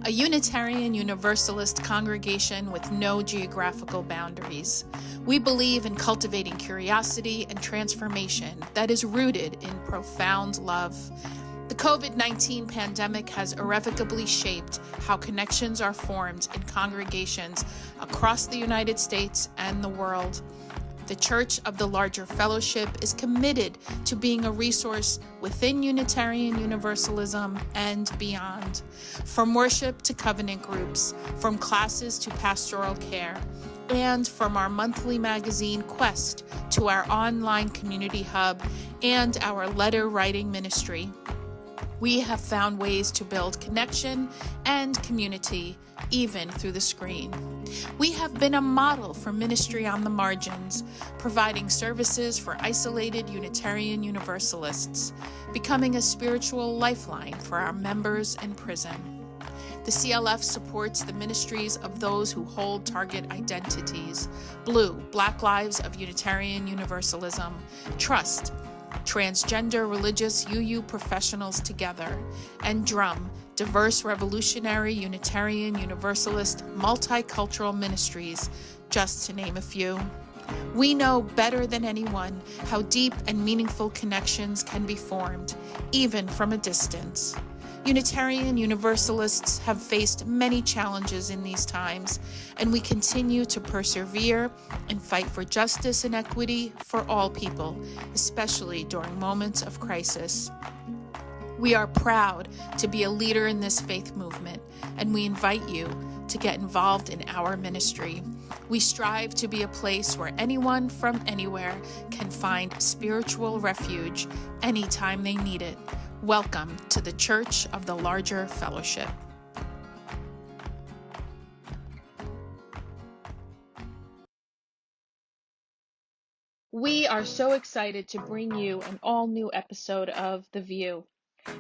a Unitarian Universalist congregation with no geographical boundaries. We believe in cultivating curiosity and transformation that is rooted in profound love. The COVID-19 pandemic has irrevocably shaped how connections are formed in congregations across the United States and the world. The Church of the Larger Fellowship is committed to being a resource within Unitarian Universalism and beyond. From worship to covenant groups, from classes to pastoral care, and from our monthly magazine Quest to our online community hub and our letter writing ministry. We have found ways to build connection and community, even through the screen. We have been a model for ministry on the margins, providing services for isolated Unitarian Universalists, becoming a spiritual lifeline for our members in prison. The CLF supports the ministries of those who hold target identities: Blue, Black Lives of Unitarian Universalism; Trust, Transgender Religious UU Professionals Together; and Drum, Diverse Revolutionary Unitarian Universalist Multicultural Ministries, just to name a few. We know better than anyone how deep and meaningful connections can be formed, even from a distance. Unitarian Universalists have faced many challenges in these times, and we continue to persevere and fight for justice and equity for all people, especially during moments of crisis. We are proud to be a leader in this faith movement, and we invite you to get involved in our ministry. We strive to be a place where anyone from anywhere can find spiritual refuge anytime they need it. Welcome to the Church of the Larger Fellowship. We are so excited to bring you an all-new episode of The VUU.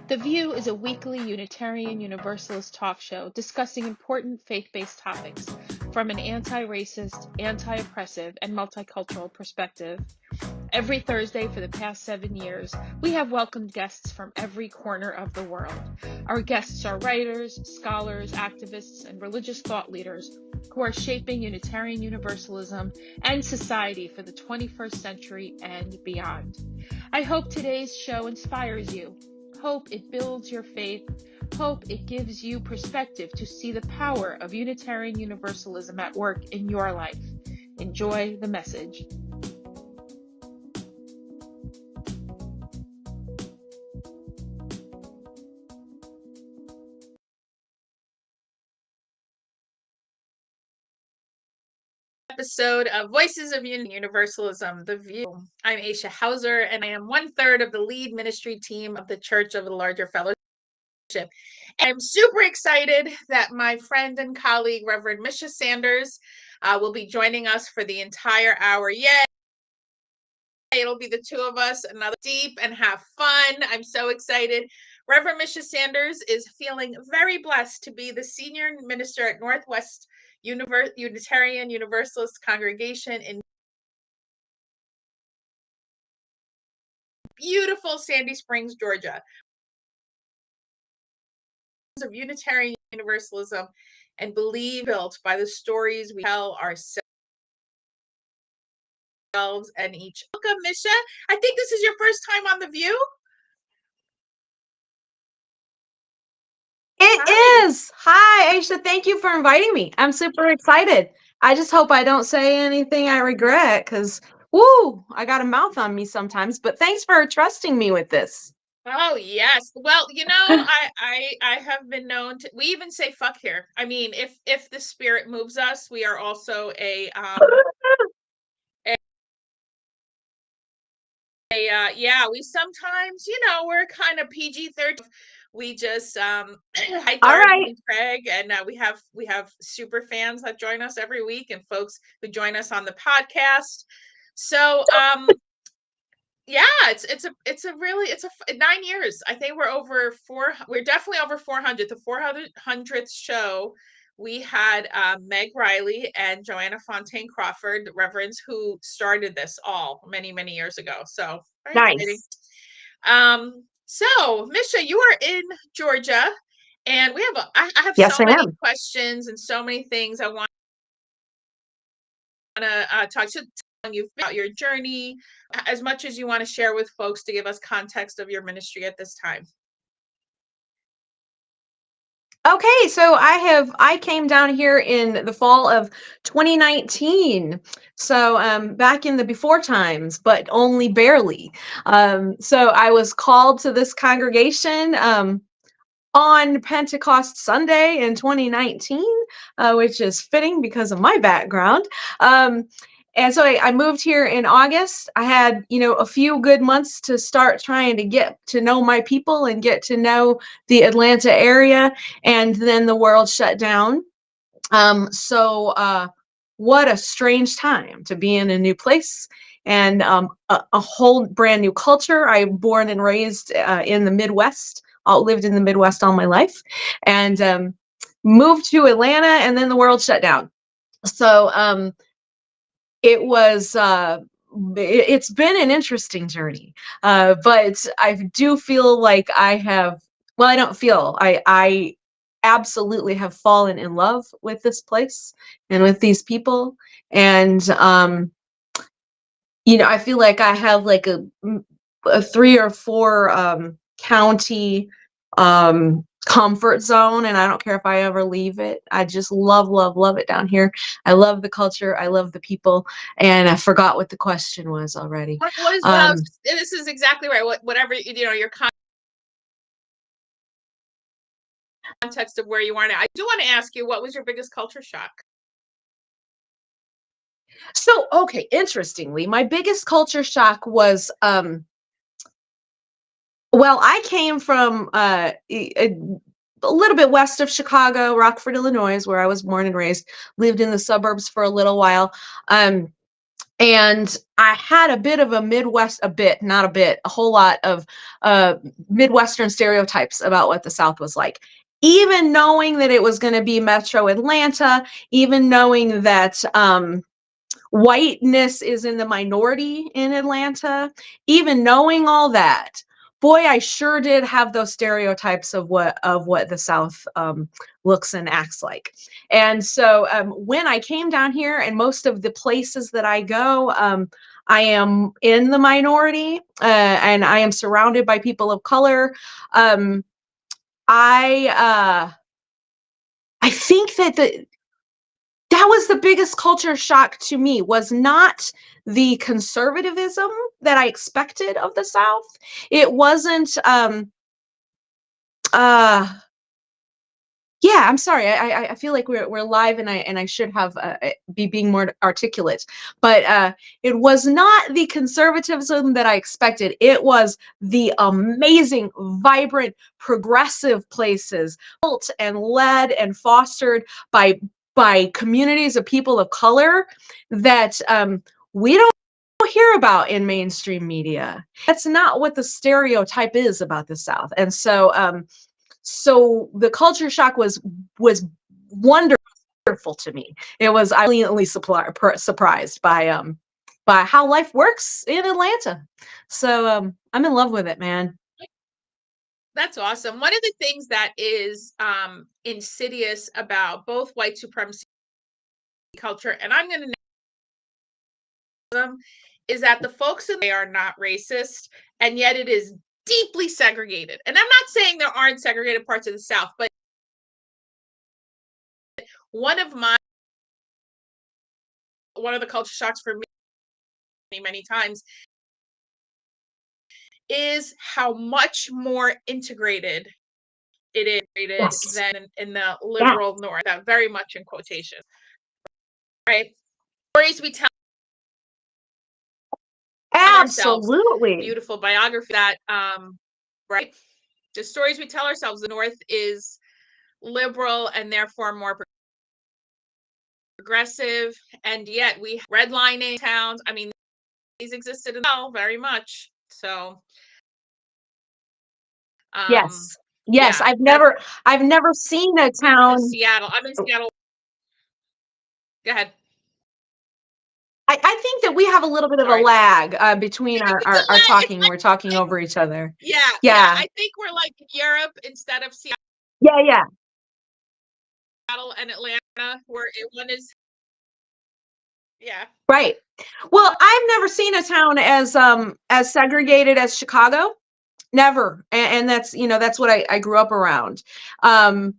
The VUU is a weekly Unitarian Universalist talk show discussing important faith-based topics from an anti-racist, anti-oppressive, and multicultural perspective. Every Thursday for the past 7 years, we have welcomed guests from every corner of the world. Our guests are writers, scholars, activists, and religious thought leaders who are shaping Unitarian Universalism and society for the 21st century and beyond. I hope today's show inspires you. Hope it builds your faith. Hope it gives you perspective to see the power of Unitarian Universalism at work in your life. Enjoy the message. Episode of Voices of Universalism, The VUU. I'm Aisha Hauser, and I am 1/3 of the lead ministry team of the Church of the Larger Fellowship. And I'm super excited that my friend and colleague, Reverend Misha Sanders, will be joining us for the entire hour. Yay! It'll be the two of us, another deep and have fun. I'm so excited. Reverend Misha Sanders is feeling very blessed to be the senior minister at Northwest Unitarian Universalist congregation in beautiful Sandy Springs, Georgia. Of Unitarian Universalism and believe built by the stories we tell ourselves and each. Welcome, Misha. I think this is your first time on The VUU. It is. Hi, Aisha. Thank you for inviting me. I'm super excited. I just hope I don't say anything I regret because, woo, I got a mouth on me sometimes. But thanks for trusting me with this. Oh yes. Well, I have been known to. We even say "fuck" here. I mean, if the Spirit moves us, we are also yeah. We sometimes, we're kind of PG-13. We just hi Darby and Craig, and we have super fans that join us every week, and folks who join us on the podcast. So yeah, it's 9 years. I think we're definitely over 400. The 400th show, we had Meg Riley and Joanna Fontaine Crawford, reverends, who started this all many, many years ago. So very exciting. So Misha, you are in Georgia, And I have Yes, so I many am. questions and so many things I want to talk to you about your journey, as much as you want to share with folks to give us context of your ministry at this time. Okay, so I came down here in the fall of 2019. So back in the before times, but only barely. So I was called to this congregation on Pentecost Sunday in 2019, which is fitting because of my background. And so I moved here in August. I had, a few good months to start trying to get to know my people and get to know the Atlanta area. And then the world shut down. So what a strange time to be in a new place and a whole brand new culture. I'm born and raised in the Midwest. I lived in the Midwest all my life, and moved to Atlanta, and then the world shut down. So it was. It's been an interesting journey, but I do feel like I have. Well, I don't feel. I absolutely have fallen in love with this place and with these people, and I feel like I have like a 3 or 4 county comfort zone, and I don't care if I ever leave it. I just love, love, love it down here. I love the culture. I love the people, and I forgot what the question was already. What was this is exactly right. Whatever your context of where you are now. I do want to ask you, what was your biggest culture shock? So, okay, interestingly, my biggest culture shock was well, I came from a little bit west of Chicago, Rockford, Illinois, where I was born and raised. Lived in the suburbs for a little while. And I had a bit of not a bit, a whole lot of Midwestern stereotypes about what the South was like. Even knowing that it was going to be Metro Atlanta, even knowing that whiteness is in the minority in Atlanta, even knowing all that, boy, I sure did have those stereotypes of what the South looks and acts like. And so when I came down here, and most of the places that I go, I am in the minority, and I am surrounded by people of color. I think that was the biggest culture shock to me, was not the conservatism that I expected of the South. It wasn't yeah, I'm sorry. I feel like we're live, and I should have be being more articulate. But it was not the conservatism that I expected. It was the amazing, vibrant, progressive places built and led and fostered by communities of people of color that we don't hear about in mainstream media. That's not what the stereotype is about the South. And so the culture shock was wonderful to me. It was brilliantly surprised by how life works in Atlanta. So I'm in love with it, man. That's awesome. One of the things that is insidious about both white supremacy culture, and I'm going to name them, is that the folks in they are not racist, and yet it is deeply segregated. And I'm not saying there aren't segregated parts of the South, but one of the culture shocks for me many times is how much more integrated it is Yes. than in the Yeah. liberal North. That very much in quotation, right? Stories we tell ourselves, Absolutely. beautiful biography that right, the stories we tell ourselves. The North is liberal and therefore more progressive, and yet we redlining towns. I mean, these existed as well, very much so. Yes. Yes. Yeah, I've never seen a town. Seattle. I'm in Seattle. Go ahead. I think that we have a little bit of a Sorry. lag between It's a our lag. It's talking. We're talking over each other. yeah. Yeah. I think we're like Europe instead of Seattle. Yeah. Seattle and Atlanta, where one is, yeah. Right. Well, I've never seen a town as segregated as Chicago. Never. And that's, that's what I grew up around. And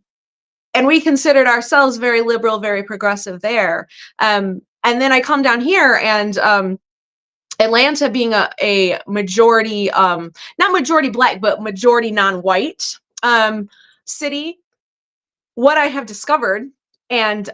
we considered ourselves very liberal, very progressive there. And then I come down here, and Atlanta being a majority, not majority Black, but majority non-white city, what I have discovered, and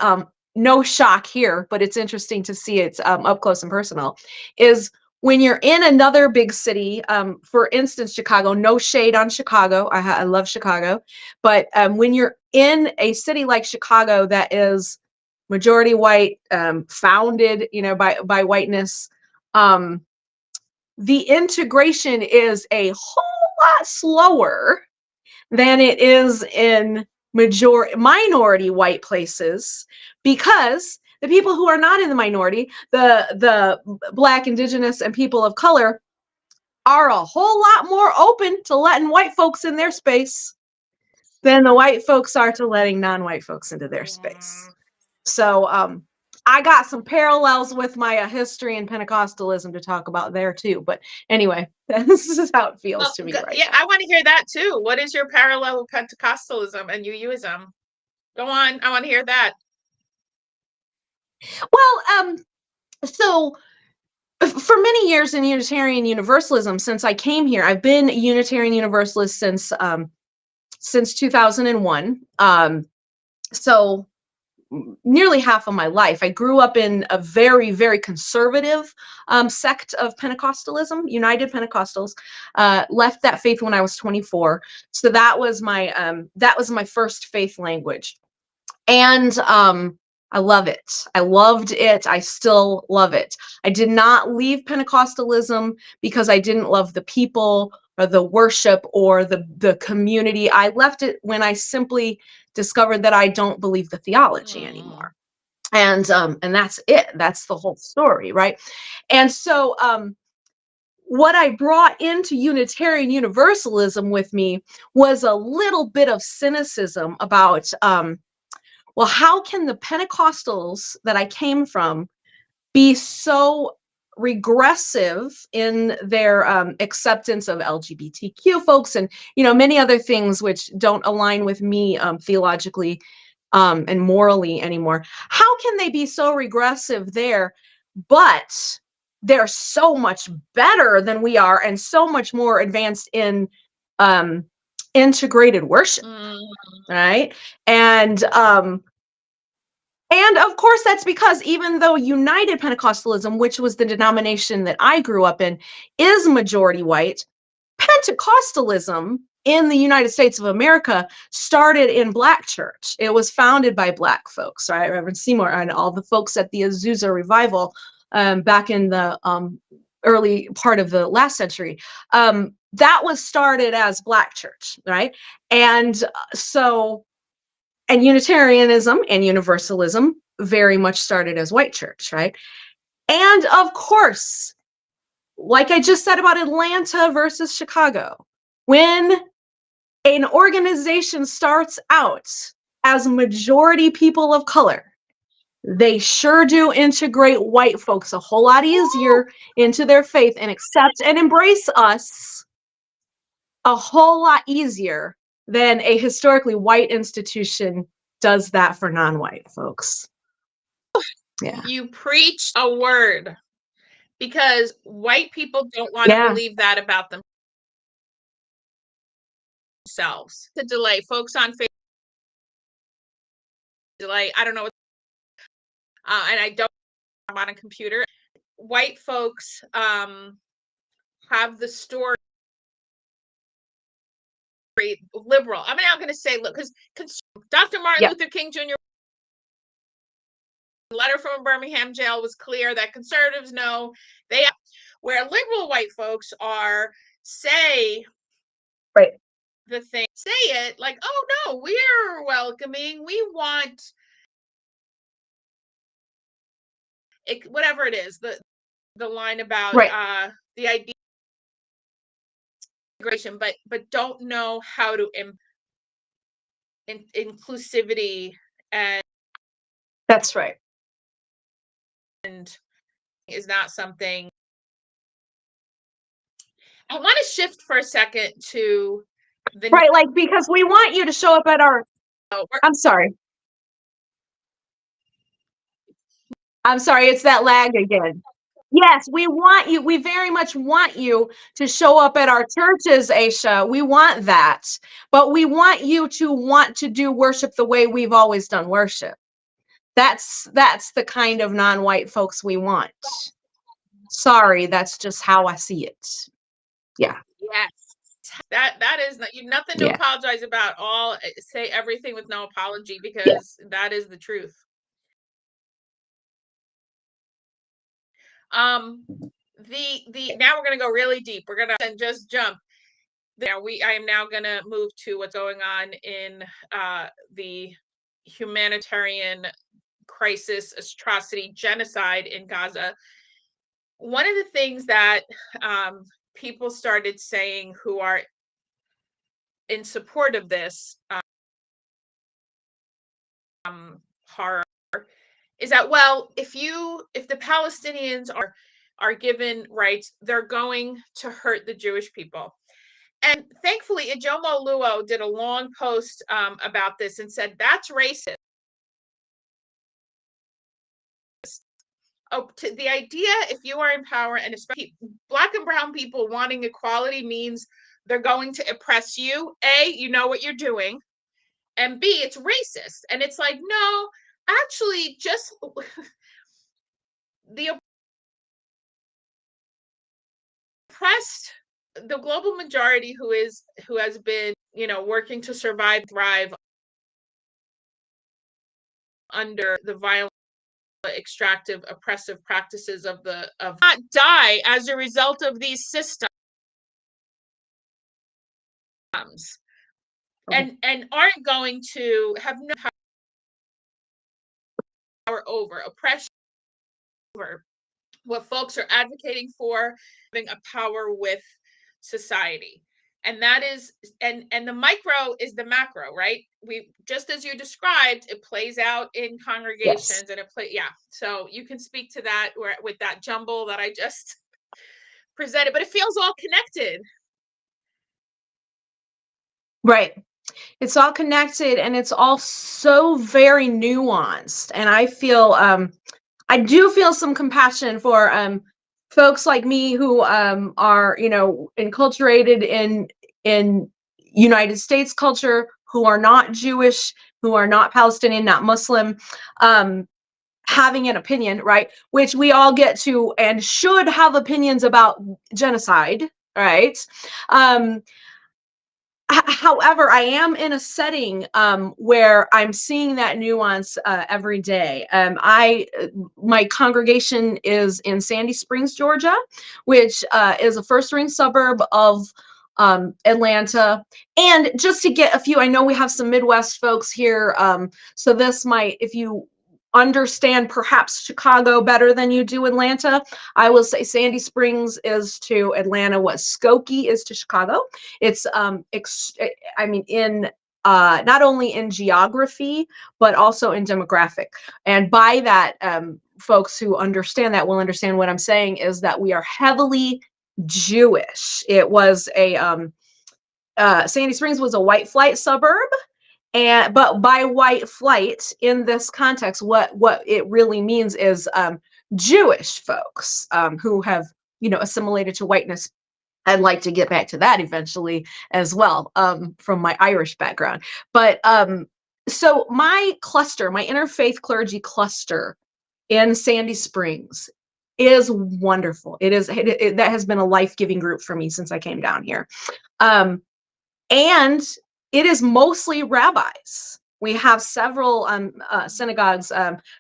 no shock here, but it's interesting to see it up close and personal, is when you're in another big city, for instance, Chicago, no shade on Chicago, I love Chicago, but when you're in a city like Chicago that is majority white, founded, by whiteness, the integration is a whole lot slower than it is in minority white places, because the people who are not in the minority, the Black, Indigenous, and people of color, are a whole lot more open to letting white folks in their space than the white folks are to letting non-white folks into their space. So I got some parallels with my history and Pentecostalism to talk about there too. But anyway, this is how it feels to me right now. I want to hear that too. What is your parallel with Pentecostalism and UUism? Go on. I want to hear that. Well, so for many years in Unitarian Universalism, since I came here, I've been a Unitarian Universalist since 2001. So nearly half of my life. I grew up in a very, very conservative sect of Pentecostalism, United Pentecostals. Left that faith when I was 24. So that was my first faith language. And I love it. I loved it. I still love it. I did not leave Pentecostalism because I didn't love the people or the worship or the community. I left it when I simply discovered that I don't believe the theology anymore. And that's it. That's the whole story, right? And so what I brought into Unitarian Universalism with me was a little bit of cynicism about well, how can the Pentecostals that I came from be so regressive in their acceptance of LGBTQ folks and, many other things which don't align with me theologically and morally anymore? How can they be so regressive there, but they're so much better than we are and so much more advanced in integrated worship, right? And of course, that's because even though United Pentecostalism, which was the denomination that I grew up in, is majority white, Pentecostalism in the United States of America started in Black church. It was founded by Black folks, right? Reverend Seymour and all the folks at the Azusa revival back in the early part of the last century. That was started as Black church, right? And and Unitarianism and Universalism very much started as white church, right? And of course, like I just said about Atlanta versus Chicago, when an organization starts out as majority people of color, they sure do integrate white folks a whole lot easier into their faith and accept and embrace us a whole lot easier than a historically white institution does that for non-white folks. Yeah. You preach a word, because white people don't want to believe that about themselves. The delay, folks on Facebook, delay. I don't know. And I don't. I'm on a computer. White folks have the story liberal. I'm now going to say, look, because Dr. Martin Luther King Jr. letter from a Birmingham jail was clear that conservatives know they, where liberal white folks are, say the thing, say it like, oh no, we're welcoming, we want it, whatever it is, the line about the idea integration, but don't know how to inclusivity, and That's right. is not something. I want to shift for a second to the right, like, because we want you to show up at our. I'm sorry. It's that lag again. Yes, we want you. We very much want you to show up at our churches, Aisha. We want that. But we want you to want to do worship the way we've always done worship. That's the kind of non-white folks we want. Sorry, that's just how I see it. Yeah. Yes. That is nothing to apologize about. Say everything with no apology, because that is the truth. Now we're gonna go really deep. We're gonna just jump. I am now gonna move to what's going on in the humanitarian crisis, atrocity, genocide in Gaza. One of the things that people started saying who are in support of this horror is that, well, if the Palestinians are given rights, they're going to hurt the Jewish people. And thankfully, Ijomo Luo did a long post about this and said that's racist. The idea, if you are in power, and especially Black and brown people wanting equality, means they're going to oppress you. A, you know what you're doing, and B, it's racist. And it's like, no, actually, just the oppressed, the global majority who has been, working to survive, thrive under the violent, extractive, oppressive practices of not die as a result of these systems, and aren't going to have no power over oppression, over what folks are advocating for, having a power with society. And that is, and the micro is the macro, right? We, just as you described, it plays out in congregations, and so you can speak to that with that jumble that I just presented, but it feels all connected. Right. It's all connected, and it's all so very nuanced. And I do feel some compassion for folks like me who are, enculturated in United States culture, who are not Jewish, who are not Palestinian, not Muslim, having an opinion, right? Which we all get to and should have opinions about genocide, right? However, I am in a setting where I'm seeing that nuance every day. My congregation is in Sandy Springs, Georgia, which is a first-ring suburb of Atlanta. And just to get a few, I know we have some Midwest folks here, so this might, if you understand perhaps Chicago better than you do Atlanta, I will say Sandy Springs is to Atlanta what Skokie is to Chicago. It's in not only in geography but also in demographic. And by that, folks who understand that will understand what I'm saying is that we are heavily Jewish. It was Sandy Springs was a white flight suburb. But by white flight in this context, what it really means is Jewish folks who have assimilated to whiteness. I'd like to get back to that eventually as well, from my Irish background. But so my interfaith clergy cluster in Sandy Springs is wonderful. That has been a life-giving group for me since I came down here. And it is mostly rabbis. We have several synagogues,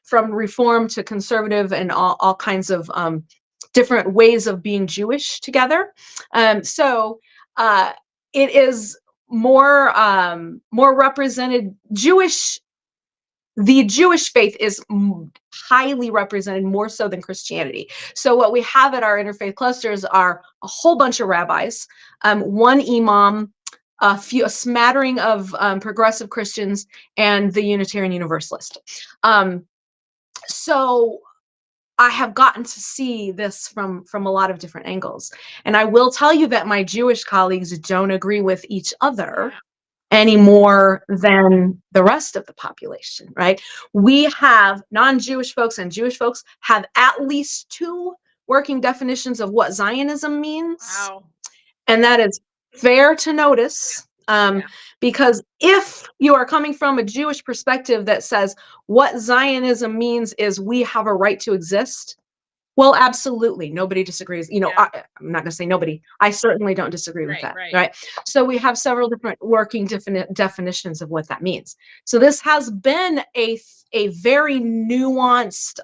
from Reform to conservative, and all kinds of different ways of being Jewish together. So it is more represented. The Jewish faith is highly represented, more so than Christianity. So what we have at our interfaith clusters are a whole bunch of rabbis, one imam, a smattering of progressive Christians and the Unitarian Universalist. So I have gotten to see this from a lot of different angles. And I will tell you that my Jewish colleagues don't agree with each other any more than the rest of the population, right? We have non-Jewish folks and Jewish folks have at least two working definitions of what Zionism means. Wow. And that is fair to notice, because if you are coming from a Jewish perspective that says what Zionism means is we have a right to exist, well, absolutely, nobody disagrees. You know, I'm not going to say nobody. I certainly don't disagree with that, right? So we have several different working definitions of what that means. So this has been a very nuanced,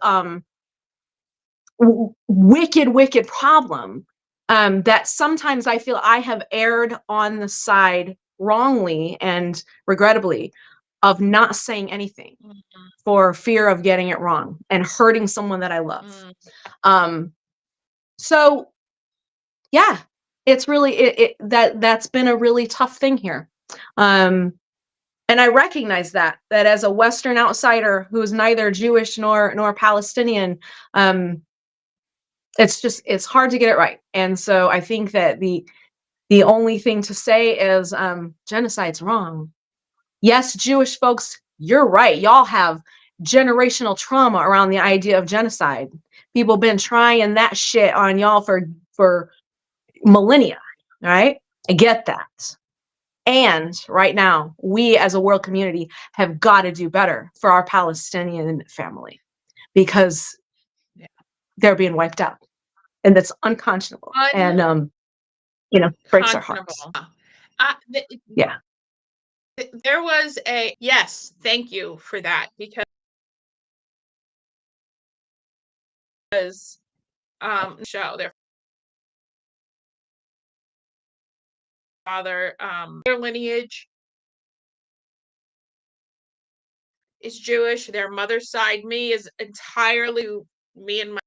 wicked problem, that sometimes I feel I have erred on the side wrongly and regrettably of not saying anything for fear of getting it wrong and hurting someone that I love. So yeah, it's really that's been a really tough thing here. And I recognize that as a Western outsider who's neither Jewish nor Palestinian, it's hard to get it right. And so I think that the only thing to say is genocide's wrong. Yes, Jewish folks, you're right. Y'all have generational trauma around the idea of genocide. People been trying that shit on y'all for millennia, right? I get that. And right now, we as a world community have got to do better for our Palestinian family because they're being wiped out. And that's unconscionable. And breaks our hearts. Yeah. There was yes, thank you for that, because show their father, their lineage is Jewish. Their mother's side, me, is entirely me and my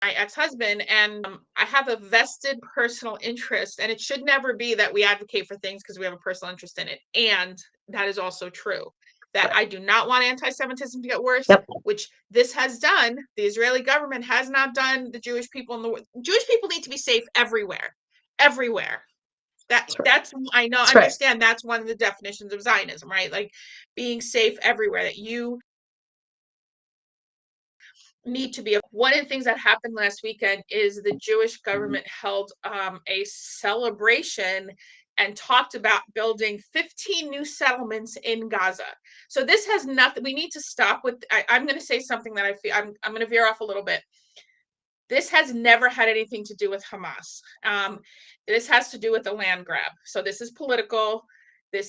ex-husband, and I have a vested personal interest, and it should never be that we advocate for things because we have a personal interest in it. And that is also true, that I do not want anti-Semitism to get worse, which this has done. The Israeli government has not done. The Jewish people Jewish people need to be safe everywhere. That's I know, understand that's one of the definitions of Zionism, right? Like being safe everywhere, that you need to be. One of the things that happened last weekend is the Jewish government held a celebration and talked about building 15 new settlements in Gaza. So this has nothing, we need to stop with, I'm going to say something that I feel, I'm going to veer off a little bit. This has never had anything to do with Hamas. This has to do with the land grab. So this is political. But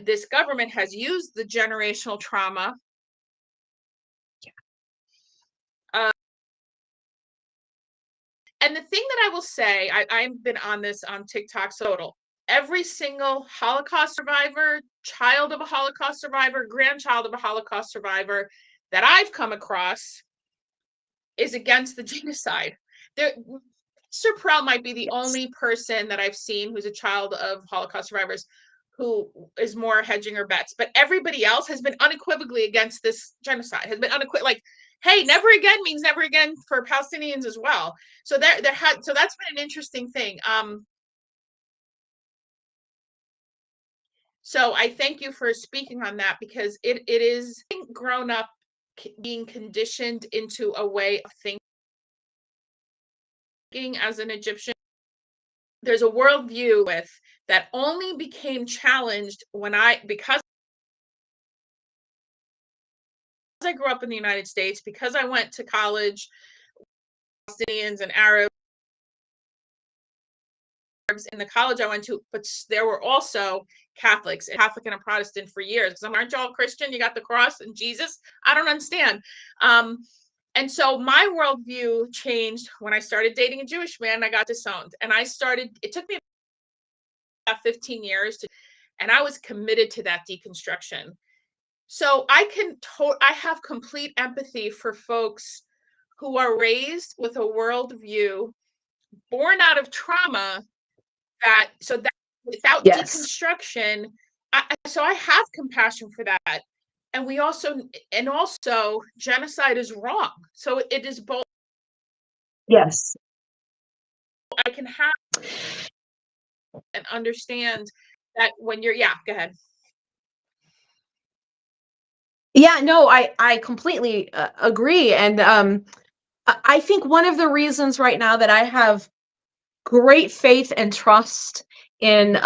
this government has used the generational trauma. And the thing that I will say, I've been on this on TikTok, total. Every single Holocaust survivor, child of a Holocaust survivor, grandchild of a Holocaust survivor that I've come across is against the genocide. Sir Perel might be the only person that I've seen who's a child of Holocaust survivors who is more hedging her bets. But everybody else has been unequivocally against this genocide, has been like, hey, never again means never again for Palestinians as well. So so that's been an interesting thing. So I thank you for speaking on that, because it is grown up being conditioned into a way of thinking as an Egyptian. There's a worldview with that only became challenged because I grew up in the United States, because I went to college, Palestinians and Arabs in the college I went to, but there were also Catholic and a Protestant for years. Because aren't you all Christian? You got the cross and Jesus? I don't understand. And so my worldview changed when I started dating a Jewish man. I got disowned, and it took me about 15 years and I was committed to that deconstruction. So I have complete empathy for folks who are raised with a worldview born out of trauma, that without Yes. deconstruction. So I have compassion for that. And also genocide is wrong. So it is both. Yes. I can have and understand that when you're, yeah, go ahead. Yeah, no, I completely agree. And I think one of the reasons right now that I have great faith and trust in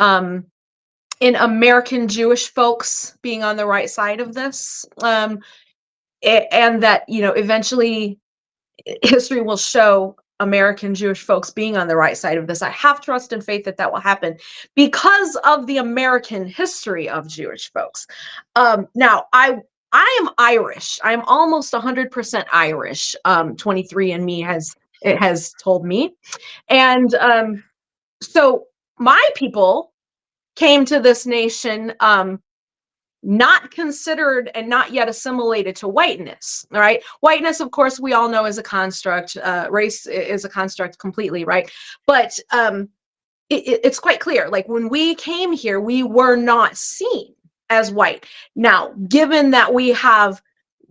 American Jewish folks being on the right side of this, and that, you know, eventually history will show American Jewish folks being on the right side of this. I have trust and faith that that will happen because of the American history of Jewish folks. Now, I am Irish. I'm almost 100% Irish. 23andMe has told me, and so my people came to this nation not considered and not yet assimilated to whiteness. All right, whiteness, of course, we all know is a construct. Race is a construct completely, right? But it's quite clear. Like when we came here, we were not seen as white. Now, given that we have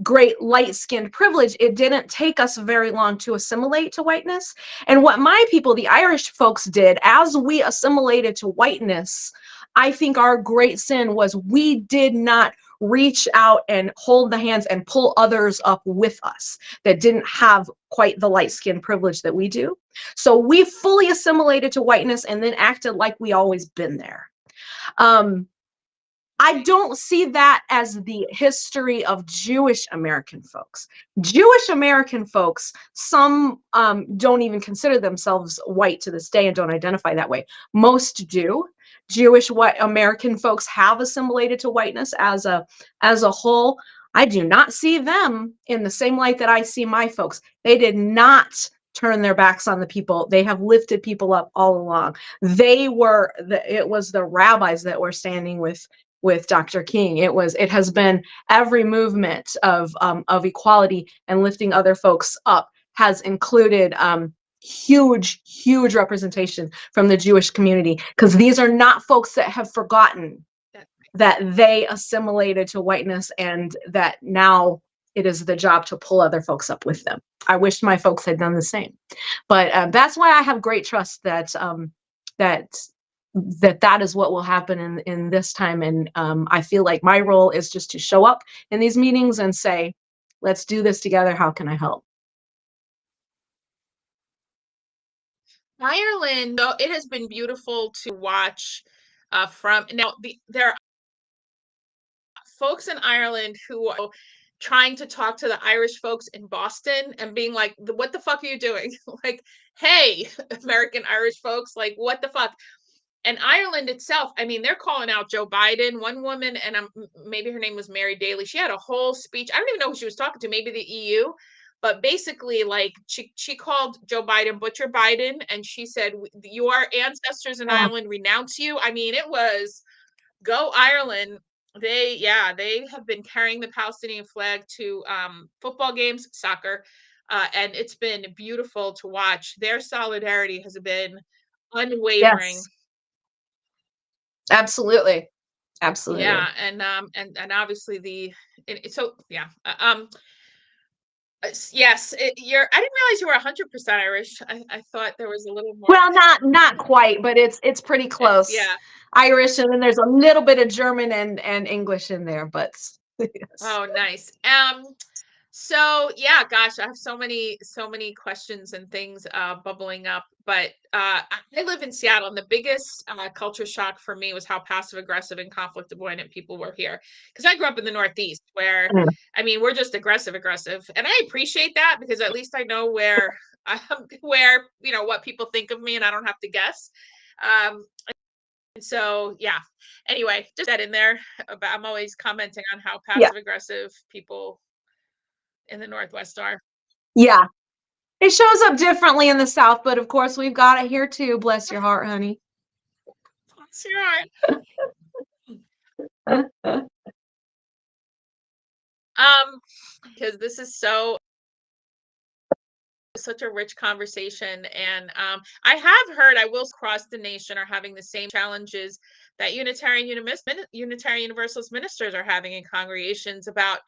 great light-skinned privilege, it didn't take us very long to assimilate to whiteness. And what my people, the Irish folks, did as we assimilated to whiteness, I think our great sin was we did not reach out and hold the hands and pull others up with us that didn't have quite the light-skinned privilege that we do. So we fully assimilated to whiteness and then acted like we always been there. I don't see that as the history of Jewish American folks. Jewish American folks, some don't even consider themselves white to this day and don't identify that way. Most do. Jewish white American folks have assimilated to whiteness as a whole. I do not see them in the same light that I see my folks. They did not turn their backs on the people. They have lifted people up all along. It was the rabbis that were standing with Dr. King. It has been every movement of equality and lifting other folks up has included huge representation from the Jewish community, because these are not folks that have forgotten that they assimilated to whiteness and that now it is the job to pull other folks up with them. I wish my folks had done the same, but that's why I have great trust that that is what will happen in this time. And I feel like my role is just to show up in these meetings and say, let's do this together. How can I help? Ireland, though, it has been beautiful to watch from now. There are folks in Ireland who are trying to talk to the Irish folks in Boston and being like, what the fuck are you doing? Like, hey, American Irish folks, like, what the fuck? And Ireland itself, I mean, they're calling out Joe Biden. One woman, and maybe her name was Mary Daly, she had a whole speech. I don't even know who she was talking to, maybe the EU. But basically, like, she called Joe Biden Butcher Biden, and she said, your ancestors in Ireland renounce you. I mean, it was go Ireland. They have been carrying the Palestinian flag to football games, soccer, and it's been beautiful to watch. Their solidarity has been unwavering. Yes, absolutely. Absolutely. Yeah, and obviously so yeah. Yes, I didn't realize you were 100% Irish. I thought there was a little more. Well, not quite, but it's pretty close. Yeah. Irish, and then there's a little bit of German and English in there, but yes. Oh, nice. So yeah, gosh, I have so many questions and things bubbling up. But I live in Seattle, and the biggest culture shock for me was how passive aggressive and conflict avoidant people were here. Because I grew up in the Northeast, where I mean, we're just aggressive, and I appreciate that because at least I know where what people think of me, and I don't have to guess. So yeah. Anyway, just that in there. But I'm always commenting on how passive aggressive people in the Northwest are. Yeah. It shows up differently in the South, but of course we've got it here too. Bless your heart, honey. Bless your heart. Because this is so such a rich conversation, and I have heard, I will, across the nation are having the same challenges that Unitarian Universalist ministers are having in congregations about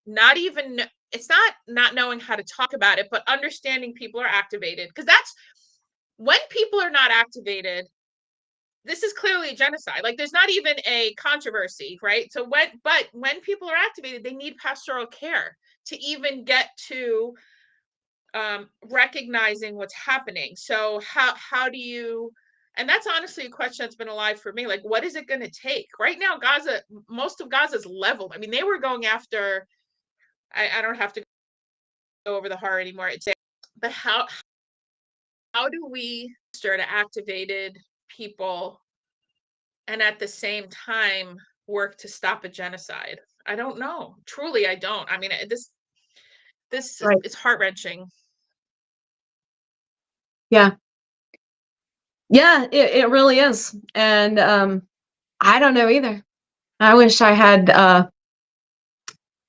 not even, it's not knowing how to talk about it, but understanding people are activated, because that's when people are not activated. This is clearly a genocide. Like, there's not even a controversy, right? So when people are activated, they need pastoral care to even get to recognizing what's happening. So how do you, and that's honestly a question that's been alive for me. Like, what is it going to take? Right now, Gaza, most of Gaza's leveled. I mean, they were going after, I don't have to go over the horror anymore. But how do we start to activated people and at the same time work to stop a genocide? I don't know. Truly, I don't. I mean, this Right. is heart-wrenching. Yeah. Yeah, it really is. And I don't know either. I wish I had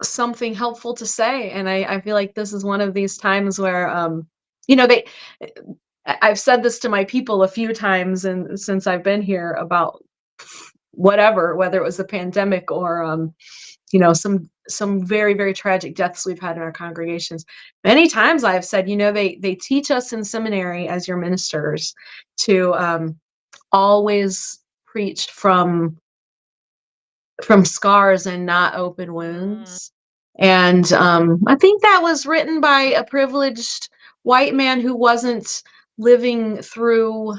something helpful to say. And I feel like this is one of these times where I've said this to my people a few times and since I've been here about whatever, whether it was the pandemic or some very, very tragic deaths we've had in our congregations. Many times I've said, they teach us in seminary as your ministers to always preach from scars and not open wounds. And I think that was written by a privileged white man who wasn't living through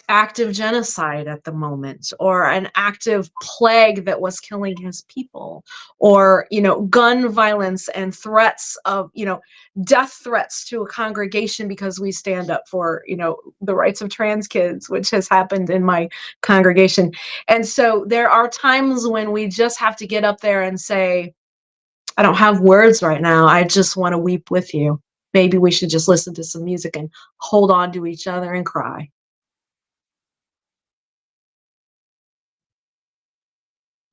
active genocide at the moment, or an active plague that was killing his people, or gun violence and threats of death threats to a congregation because we stand up for the rights of trans kids, which has happened in my congregation. And so there are times when we just have to get up there and say, I don't have words right now, I just want to weep with you. Maybe we should just listen to some music and hold on to each other and cry.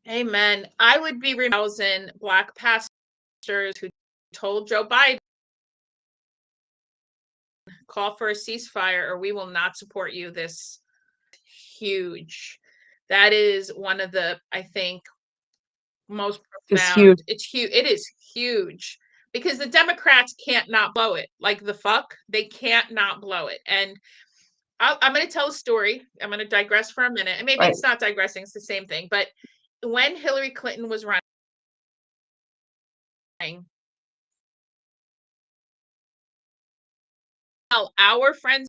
Amen. I would be 1,000 Black pastors who told Joe Biden, call for a ceasefire or we will not support you. This huge. That is one of the, I think, most It's profound. huge. It's huge. It is huge because the Democrats can't not blow it. Like the fuck, they can't not blow it. And I'm going to tell a story. I'm going to digress for a minute. And maybe Right. it's not digressing, it's the same thing. But when Hillary Clinton was running, our friends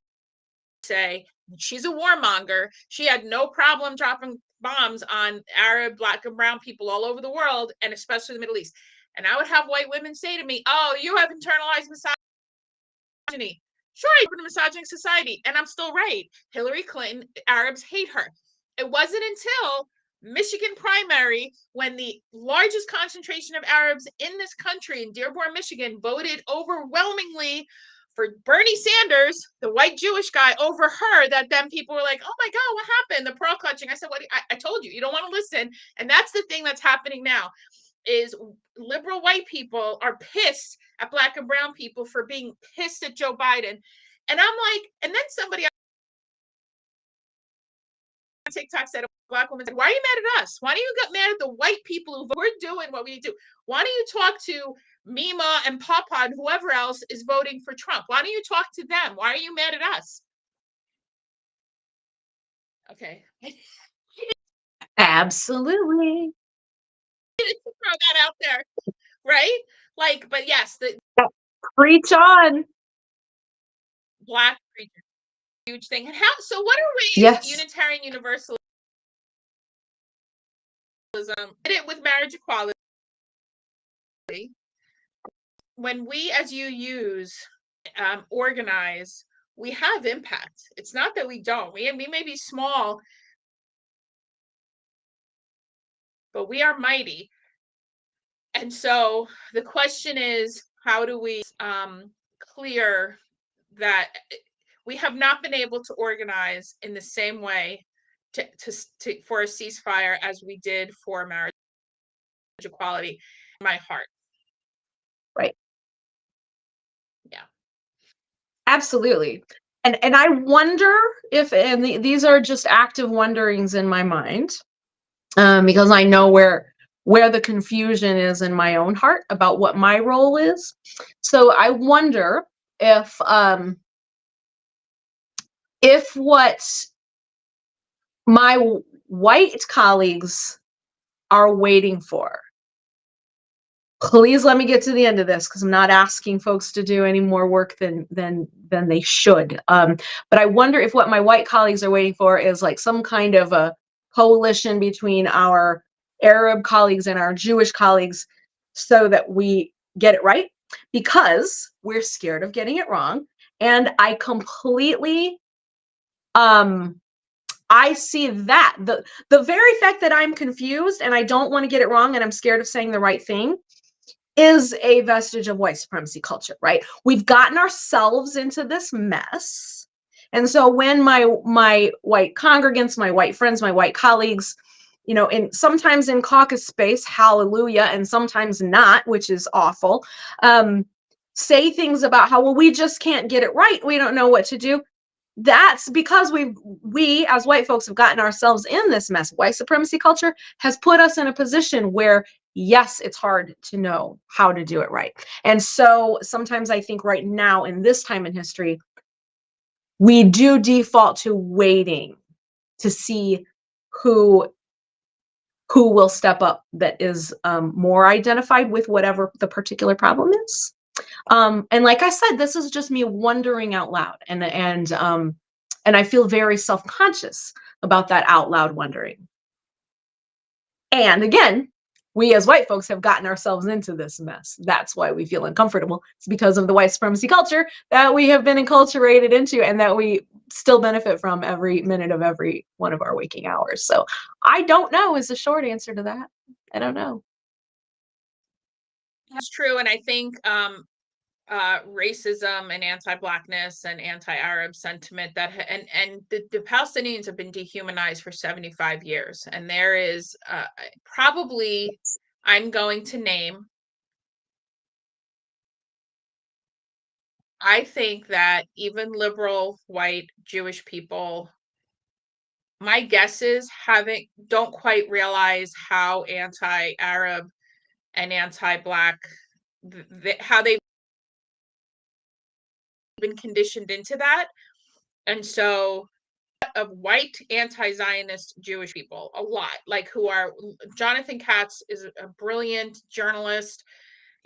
say she's a warmonger. She had no problem dropping bombs on Arab, Black, and brown people all over the world, and especially the Middle East. And I would have white women say to me, oh, you have internalized misogyny. Sure, I live in a misogynistic society, and I'm still right. Hillary Clinton, Arabs hate her. It wasn't until Michigan primary, when the largest concentration of Arabs in this country, in Dearborn, Michigan, voted overwhelmingly for Bernie Sanders, the white Jewish guy, over her, that then people were like, oh my God, what happened? The pearl clutching. I said, what? I told you, you don't want to listen. And that's the thing that's happening now, is liberal white people are pissed at Black and brown people for being pissed at Joe Biden. And I'm like, and then somebody on TikTok said, a Black woman said, why are you mad at us? Why do you get mad at the white people who we're doing what we do? Why don't you talk to Mima and Papa and whoever else is voting for Trump? Why don't you talk to them? Why are you mad at us? Okay. Absolutely. Throw that out there, right? Like, but yes, the Preach on. Black preacher, huge thing. And how? So, what are ways Yes. Unitarian Universalism did it with marriage equality? When we, as UUs, organize, we have impact. It's not that we don't. We may be small, but we are mighty. And so the question is, how do we clear that we have not been able to organize in the same way for a ceasefire as we did for marriage equality in my heart. Right. Yeah. Absolutely. And I wonder if, these are just active wonderings in my mind, because I know where the confusion is in my own heart about what my role is. So I wonder if what my white colleagues are waiting for. Please let me get to the end of this because I'm not asking folks to do any more work than they should. But I wonder if what my white colleagues are waiting for is like some kind of a coalition between our Arab colleagues and our Jewish colleagues so that we get it right, because we're scared of getting it wrong. And I completely I see that the very fact that I'm confused and I don't want to get it wrong and I'm scared of saying the right thing is a vestige of white supremacy culture, right? We've gotten ourselves into this mess. And so when my white congregants, my white friends, my white colleagues, sometimes in caucus space, hallelujah, and sometimes not, which is awful, say things about how, well, we just can't get it right. We don't know what to do. That's because we as white folks have gotten ourselves in this mess. White supremacy culture has put us in a position where, yes, it's hard to know how to do it right. And so sometimes I think right now in this time in history, we do default to waiting to see who will step up that is more identified with whatever the particular problem is. And like I said, this is just me wondering out loud, and I feel very self-conscious about that out loud wondering. And again, we as white folks have gotten ourselves into this mess. That's why we feel uncomfortable. It's because of the white supremacy culture that we have been enculturated into and that we still benefit from every minute of every one of our waking hours. So I don't know is the short answer to that. I don't know. That's true. And I think racism and anti-blackness and anti-Arab sentiment and the Palestinians have been dehumanized for 75 years. And there is probably, I'm going to name, I think that even liberal white Jewish people, my guess is, don't quite realize how anti-Arab and anti-black, how they've been conditioned into that. And so of white anti-Zionist Jewish people, a lot, like who are, Jonathan Katz is a brilliant journalist.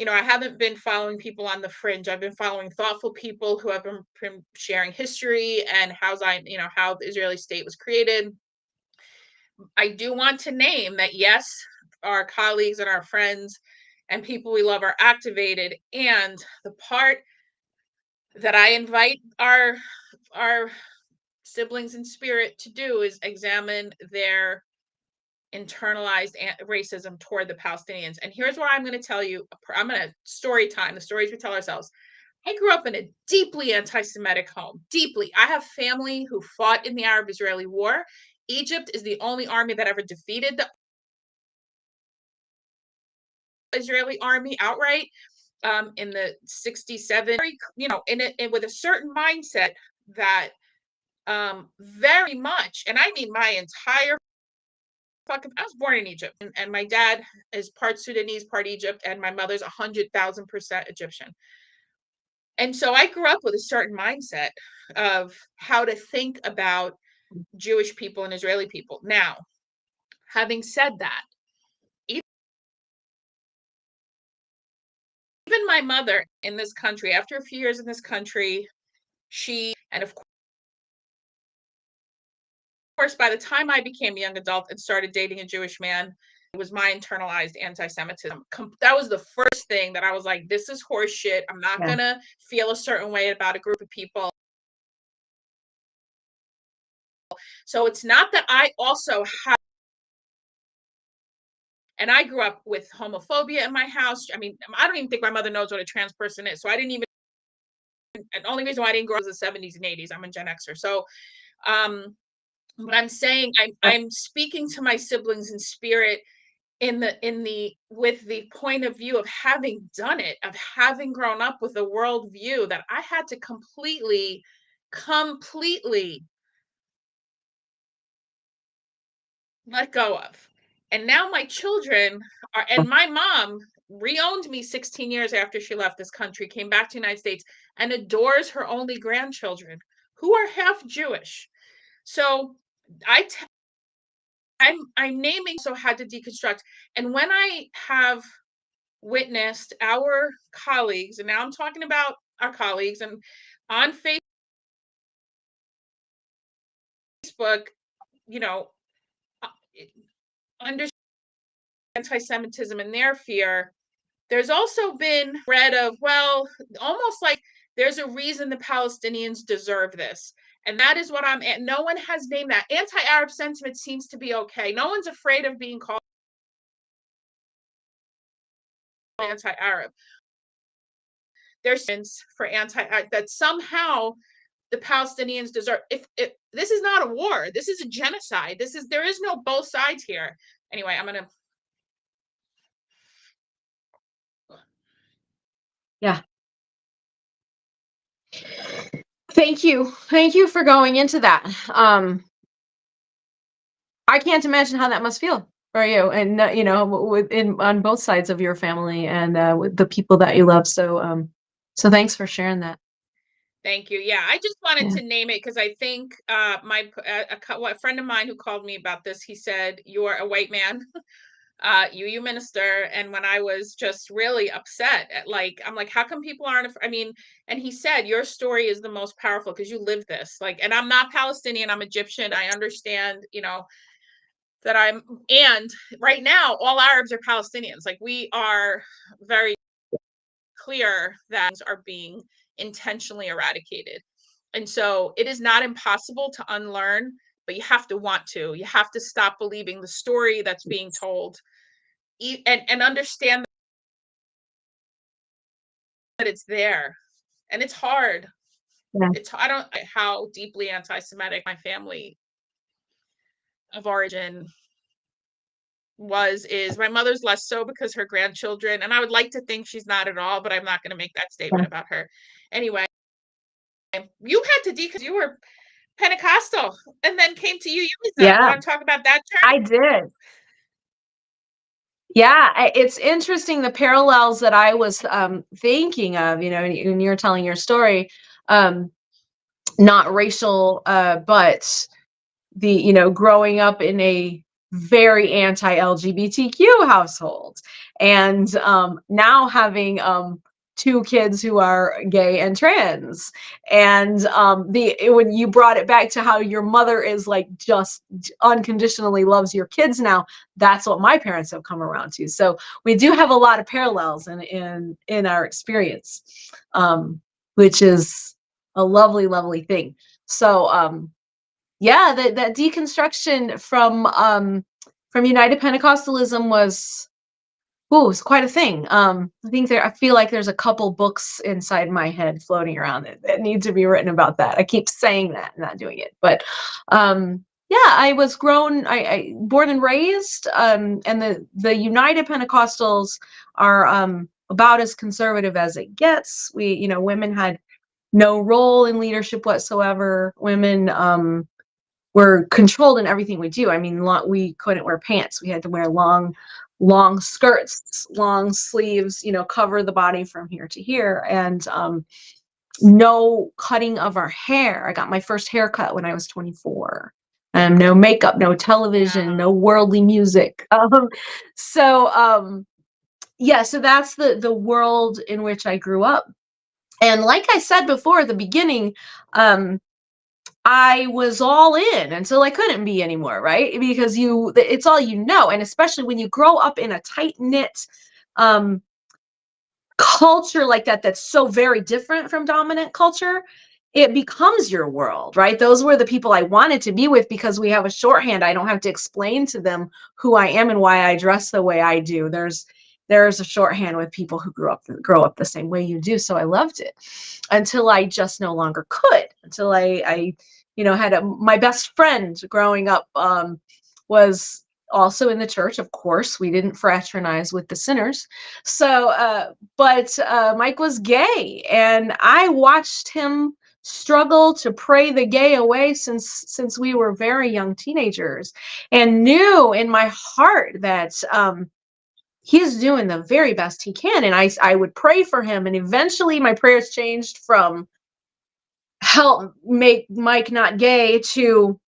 I haven't been following people on the fringe. I've been following thoughtful people who have been sharing history and how the Israeli state was created. I do want to name that, yes, our colleagues and our friends and people we love are activated. And the part that I invite our siblings in spirit to do is examine their internalized racism toward the Palestinians. And here's what I'm going to tell you. I'm going to story time, the stories we tell ourselves. I grew up in a deeply anti-Semitic home, deeply. I have family who fought in the Arab-Israeli War. Egypt is the only army that ever defeated the Israeli army outright in the 67, with a certain mindset that very much, and I mean my entire I was born in Egypt, and my dad is part Sudanese, part Egypt, and my mother's 100,000% Egyptian. And so I grew up with a certain mindset of how to think about Jewish people and Israeli people. Now, having said that, even my mother in this country, after a few years in this country, and of course, by the time I became a young adult and started dating a Jewish man, it was my internalized anti-Semitism. That was the first thing that I was like, this is horse shit. I'm not going to feel a certain way about a group of people. So it's not that I also have, and I grew up with homophobia in my house. I mean, I don't even think my mother knows what a trans person is. So I didn't even, the only reason why I didn't grow up was the 70s and 80s. I'm a Gen Xer. So, but I'm saying I'm speaking to my siblings in spirit with the point of view of having done it, of having grown up with a worldview that I had to completely let go of. And now my children are, and my mom reowned me 16 years after she left this country, came back to the United States, and adores her only grandchildren who are half Jewish. So I'm naming, so had to deconstruct. And when I have witnessed our colleagues, and now I'm talking about our colleagues, and on Facebook, you know, under anti-Semitism and their fear, there's also been read of, well, almost like there's a reason the Palestinians deserve this. And that is what I'm at. No one has named that. Anti-Arab sentiment seems to be okay. No one's afraid of being called anti-Arab. There's for anti-Arab that somehow the Palestinians deserve. If this is not a war, this is a genocide. There is no both sides here. Anyway, I'm gonna. Yeah. Thank you for going into that. I can't imagine how that must feel for you, and you know, on both sides of your family, and with the people that you love. So so thanks for sharing that. Thank you. Yeah, I just wanted Yeah. to name it because I think a friend of mine who called me about this, he said, "You're a white man, UU minister," and when I was just really upset at, like, I'm like, how come people aren't? I mean, and he said, "Your story is the most powerful because you live this." Like, and I'm not Palestinian, I'm Egyptian. I understand, you know, that and right now all Arabs are Palestinians. Like, we are very clear that are being intentionally eradicated. And so it is not impossible to unlearn, but you have to want to. You have to stop believing the story that's being told, and understand that it's there. And it's hard. Yeah. I don't know how deeply anti-Semitic my family of origin is. My mother's less so because her grandchildren, and I would like to think she's not at all, but I'm not going to make that statement about her. Anyway, you had to because you were Pentecostal and then came to UU. You want to talk about that journey? I did. Yeah, it's interesting the parallels that I was thinking of, you know, when you're telling your story, not racial, but the, you know, growing up in a very anti-LGBTQ household, and now having two kids who are gay and trans, and when you brought it back to how your mother is like just unconditionally loves your kids now, that's what my parents have come around to. So we do have a lot of parallels in our experience, which is a lovely thing. So yeah, that deconstruction from United Pentecostalism was, ooh, it's quite a thing. I feel like there's a couple books inside my head floating around that need to be written about that. I keep saying that and not doing it. But yeah, I was I born and raised, and the United Pentecostals are about as conservative as it gets. We, you know, women had no role in leadership whatsoever. Women were controlled in everything we do. I mean, we couldn't wear pants. We had to wear long skirts, long sleeves, you know, cover the body from here to here, and no cutting of our hair. I got my first haircut when I was 24. No makeup, no television, no worldly music. Yeah, so that's the world in which I grew up. And like I said before at the beginning, I was all in until I couldn't be anymore, right? Because it's all you know. And especially when you grow up in a tight-knit culture like that, that's so very different from dominant culture, it becomes your world, right? Those were the people I wanted to be with because we have a shorthand. I don't have to explain to them who I am and why I dress the way I do. There's a shorthand with people who grow up the same way you do. So I loved it until I just no longer could. Until I you know, had my best friend growing up was also in the church. Of course, we didn't fraternize with the sinners. So, but Mike was gay, and I watched him struggle to pray the gay away since we were very young teenagers, and knew in my heart that he's doing the very best he can. And I would pray for him, and eventually my prayers changed from help make Mike not gay to,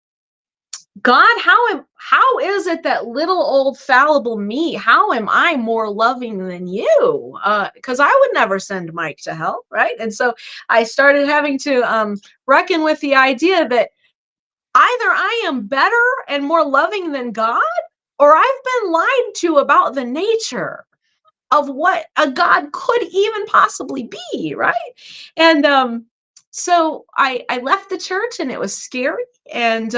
God, how is it that little old fallible me, how am I more loving than you? Because I would never send Mike to hell, right? And so I started having to reckon with the idea that either I am better and more loving than God, or I've been lied to about the nature of what a God could even possibly be, right? And so I left the church, and it was scary, and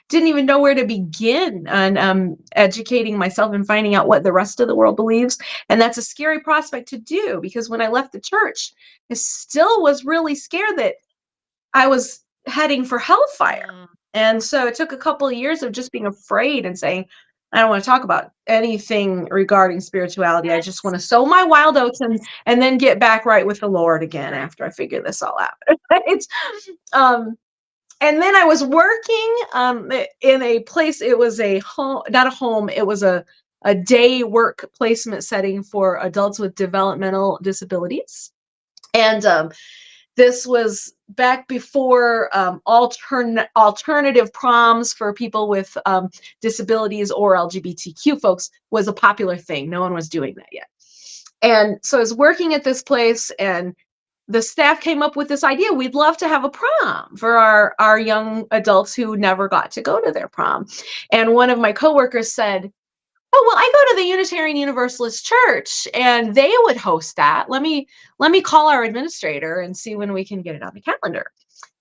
didn't even know where to begin on educating myself and finding out what the rest of the world believes. And that's a scary prospect to do, because when I left the church, I still was really scared that I was heading for hellfire. And so it took a couple of years of just being afraid and saying, I don't want to talk about anything regarding spirituality. I just want to sow my wild oats and then get back right with the Lord again after I figure this all out. It's and then I was working in a place. It was a home, not a home. It was a day work placement setting for adults with developmental disabilities. And this was back before alternative proms for people with disabilities or LGBTQ folks was a popular thing. No one was doing that yet. And so I was working at this place, and the staff came up with this idea. We'd love to have a prom for our young adults who never got to go to their prom. And one of my coworkers said, oh, well, I go to the Unitarian Universalist church, and they would host that. Let me call our administrator and see when we can get it on the calendar.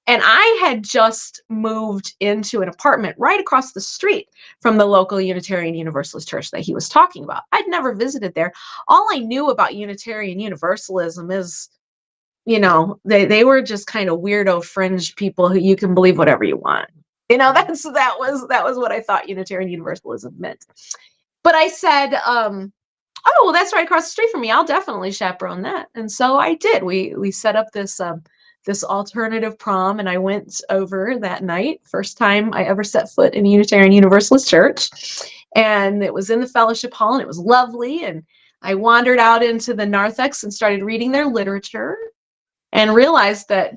And I had just moved into an apartment right across the street from the local Unitarian Universalist church that he was talking about. I'd never visited there. All I knew about Unitarian Universalism is, they were just kind of weirdo fringe people who you can believe whatever you want. That was what I thought Unitarian Universalism meant. But I said, oh, well, that's right across the street from me. I'll definitely chaperone that. And so I did. We set up this alternative prom, and I went over that night. First time I ever set foot in a Unitarian Universalist church. And it was in the fellowship hall, and it was lovely. And I wandered out into the narthex and started reading their literature, and realized that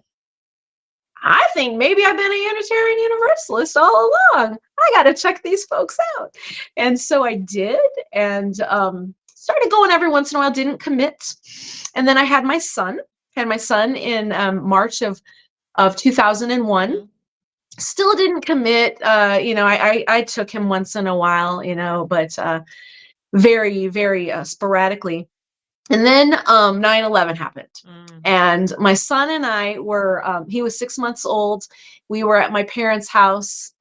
I think maybe I've been a Unitarian Universalist all along. I got to check these folks out. And so I did, and started going every once in a while, didn't commit. And then I had my son in March of 2001. Still didn't commit. I took him once in a while, but very, very sporadically. And then 9/11 happened. And my son and I were, he was 6 months old. We were at my parents' house.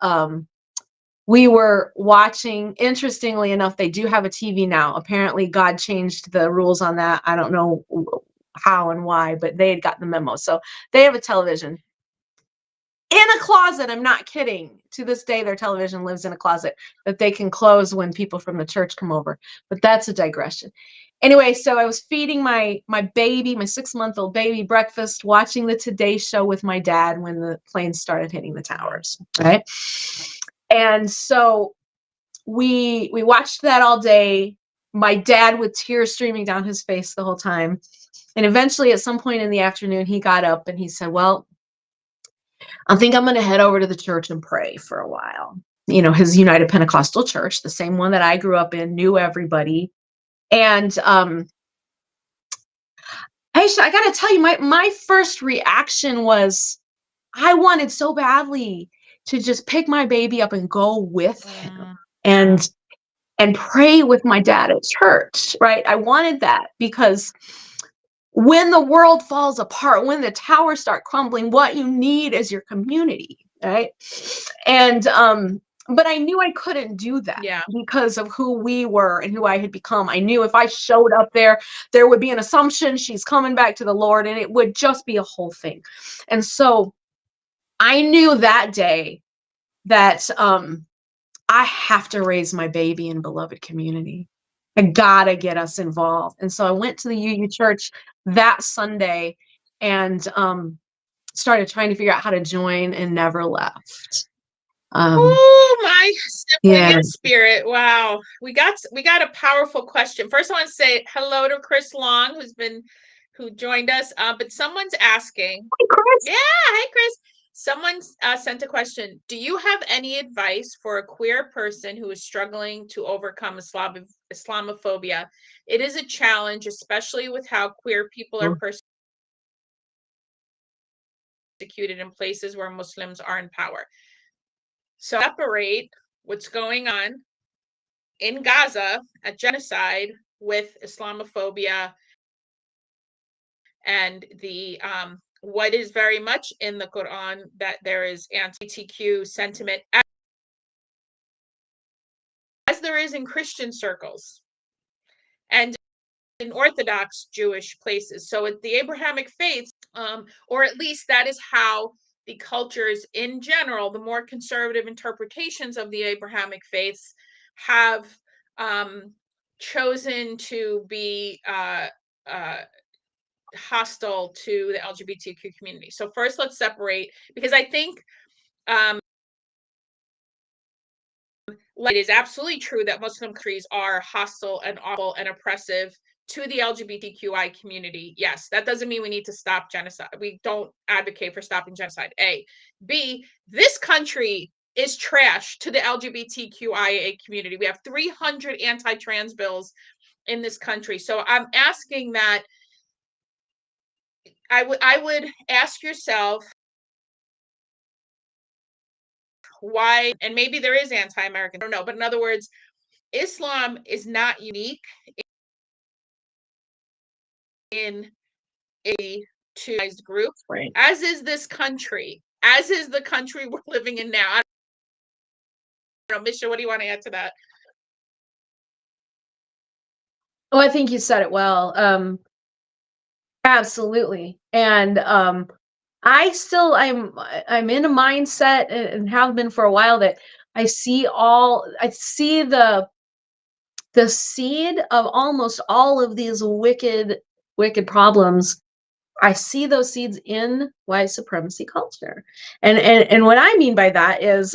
We were watching, interestingly enough, they do have a TV now. Apparently God changed the rules on that. I don't know how and why, but they had gotten the memo. So they have a television in a closet. I'm not kidding. To this day, their television lives in a closet that they can close when people from the church come over. But that's a digression. Anyway, so I was feeding my baby, my 6-month-old baby, breakfast, watching the Today Show with my dad when the planes started hitting the towers, right? And so we watched that all day. My dad with tears streaming down his face the whole time. And eventually, at some point in the afternoon, he got up and he said, well, I think I'm going to head over to the church and pray for a while. His United Pentecostal church, the same one that I grew up in, knew everybody. And Aisha, I got to tell you, my first reaction was, I wanted so badly to just pick my baby up and go with him and pray with my dad at church, right? I wanted that, because when the world falls apart, when the towers start crumbling, what you need is your community, right? And but I knew I couldn't do that because of who we were and who I had become. I knew if I showed up there would be an assumption she's coming back to the Lord, and it would just be a whole thing. And so I knew that day that I have to raise my baby in beloved community. I gotta get us involved. And so I went to the UU church that Sunday and started trying to figure out how to join and never left. Oh, my sibling Yeah. in spirit. Wow. We got a powerful question. First, I want to say hello to Chris Long, who joined us. But someone's asking. Hey, Chris. Yeah, hey, Chris. Someone sent a question. Do you have any advice for a queer person who is struggling to overcome Islamophobia? It is a challenge, especially with how queer people are persecuted in places where Muslims are in power. So separate what's going on in Gaza, a genocide, with Islamophobia and the what is very much in the Quran, that there is anti-LGBTQ sentiment, as there is in Christian circles and in Orthodox Jewish places. So at the Abrahamic faiths, or at least that is how the cultures in general, the more conservative interpretations of the Abrahamic faiths, have chosen to be hostile to the LGBTQ community. So first, let's separate, because I think it is absolutely true that Muslim countries are hostile and awful and oppressive to the LGBTQI community. Yes, that doesn't mean we need to stop genocide. We don't advocate for stopping genocide. A. B, this country is trash to the LGBTQIA community. We have 300 anti-trans bills in this country. So I'm asking that I would ask yourself why, and maybe there is anti-American, I don't know, but in other words, Islam is not unique in a two-sized group, Right. as is this country, as is the country we're living in now. I don't know, Misha, what do you want to add to that? Oh, I think you said it well. Absolutely. And I'm in a mindset and have been for a while that I see the seed of almost all of these wicked problems. I see those seeds in white supremacy culture. And what I mean by that is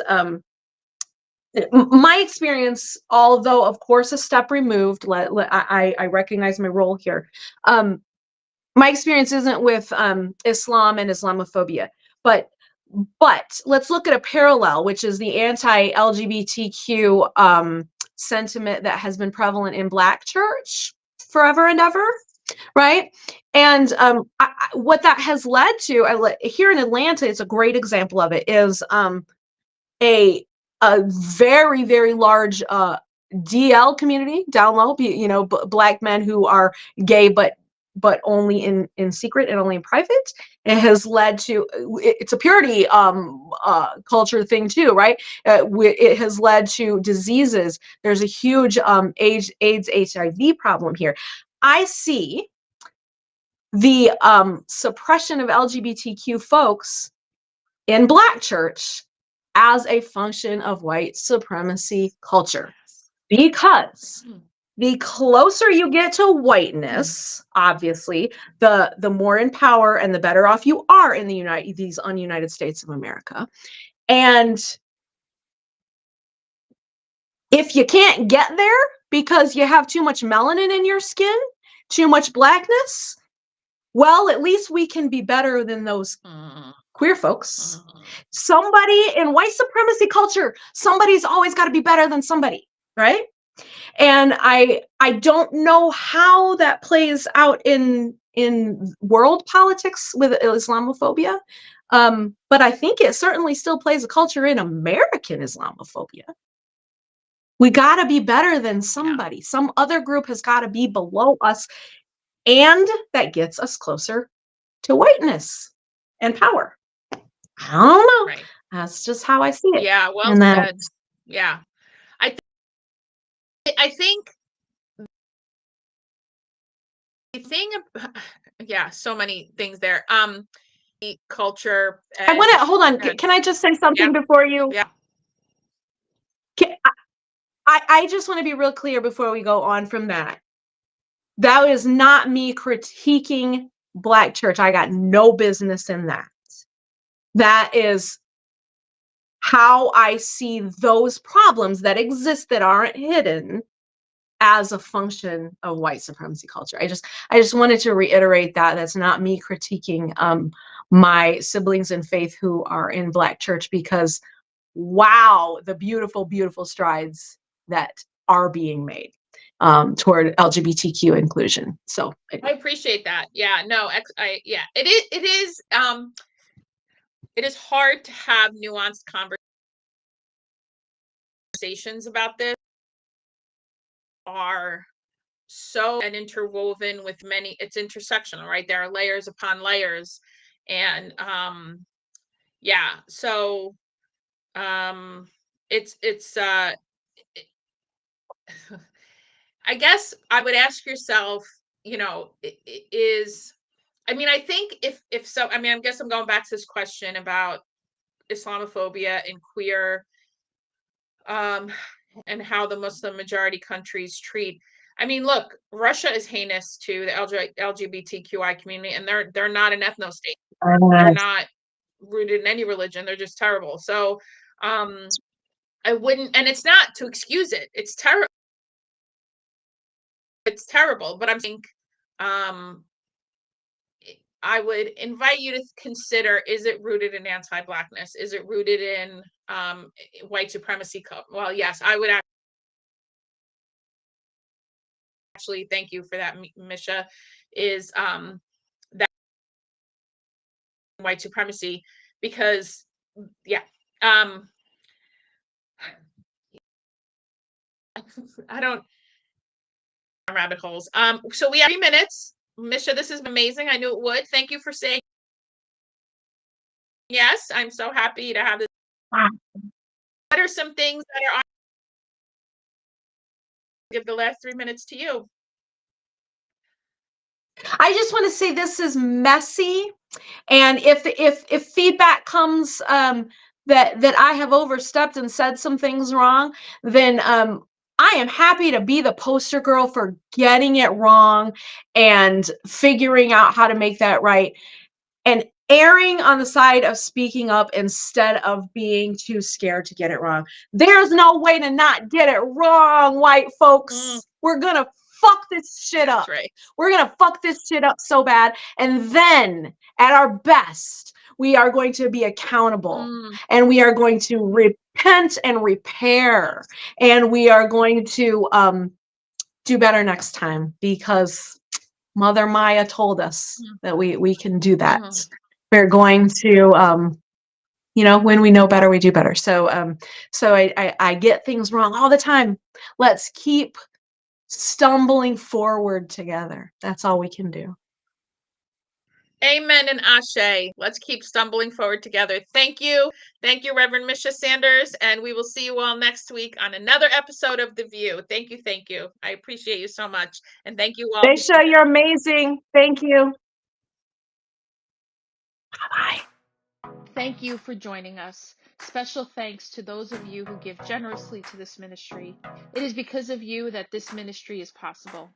my experience, although of course a step removed, I recognize my role here. My experience isn't with Islam and Islamophobia, but let's look at a parallel, which is the anti-LGBTQ sentiment that has been prevalent in Black church forever and ever, right? And what that has led to, here in Atlanta, it's a great example of it, is a very, very large DL community, down low, Black men who are gay, but only in secret and only in private. It has led to, it's a purity culture thing too, right? It has led to diseases. There's a huge AIDS, HIV problem here. I see the suppression of LGBTQ folks in Black church as a function of white supremacy culture, because the closer you get to whiteness, obviously, the more in power and the better off you are in these ununited states of America. And if you can't get there because you have too much melanin in your skin, too much Blackness, well, at least we can be better than those queer folks. Somebody in white supremacy culture, somebody's always got to be better than somebody, right? And I don't know how that plays out in world politics with Islamophobia, but I think it certainly still plays a culture in American Islamophobia. We got to be better than somebody. Some other group has got to be below us, and that gets us closer to whiteness and power. I don't know. Right. That's just how I see it. Yeah, well said. Yeah. I think the thing, yeah, so many things there. The culture. I want to hold on. Can I just say something before you? Yeah. I just want to be real clear before we go on from that. That is not me critiquing Black church. I got no business in that. That is how I see those problems that exist that aren't hidden as a function of white supremacy culture. I just wanted to reiterate that that's not me critiquing my siblings in faith who are in Black church, because wow, the beautiful, beautiful strides that are being made toward LGBTQ inclusion. So I appreciate that. Yeah, no, it is hard to have nuanced conversations about this. Are so and interwoven with many, it's intersectional, right? There are layers upon layers. And yeah, so it's I guess I would ask yourself, you know, is, I mean, I think if so, I mean, I guess I'm going back to this question about Islamophobia and queer, and how the Muslim majority countries treat. I mean, look, Russia is heinous to the LGBTQI community, and they're not an ethno state. They're not rooted in any religion. They're just terrible. So I wouldn't, and it's not to excuse it. It's terrible. It's terrible. But I'm saying, I would invite you to consider: is it rooted in anti-Blackness? Is it rooted in white supremacy? Well, yes, I would actually, thank you for that, Misha, is that white supremacy, because yeah, I don't rabbit holes. So we have 3 minutes. Misha, this is amazing. I knew it would. Thank you for saying yes. I'm so happy to have this. What are some things that are on? Give the last 3 minutes to you. I just want to say this is messy, and if feedback comes that I have overstepped and said some things wrong, then I am happy to be the poster girl for getting it wrong and figuring out how to make that right, and erring on the side of speaking up instead of being too scared to get it wrong. There's no way to not get it wrong, white folks. We're gonna fuck this shit up. Right. We're gonna fuck this shit up so bad. And then at our best, we are going to be accountable, and we are going to repent and repair, and we are going to do better next time, because Mother Maya told us that we can do that. We're going to you know, when we know better, we do better. So I get things wrong all the time. Let's keep stumbling forward together. That's all we can do. Amen and ashe. Let's keep stumbling forward together. Thank you. Thank you, Reverend Misha Sanders. And we will see you all next week on another episode of The VUU. Thank you. Thank you. I appreciate you so much. And thank you all. Aisha, you're amazing. Thank you. Bye-bye. Thank you for joining us. Special thanks to those of you who give generously to this ministry. It is because of you that this ministry is possible.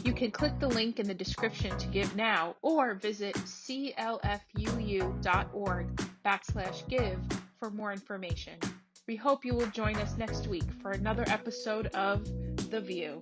You can click the link in the description to give now, or visit clfuu.org/give for more information. We hope you will join us next week for another episode of The VUU.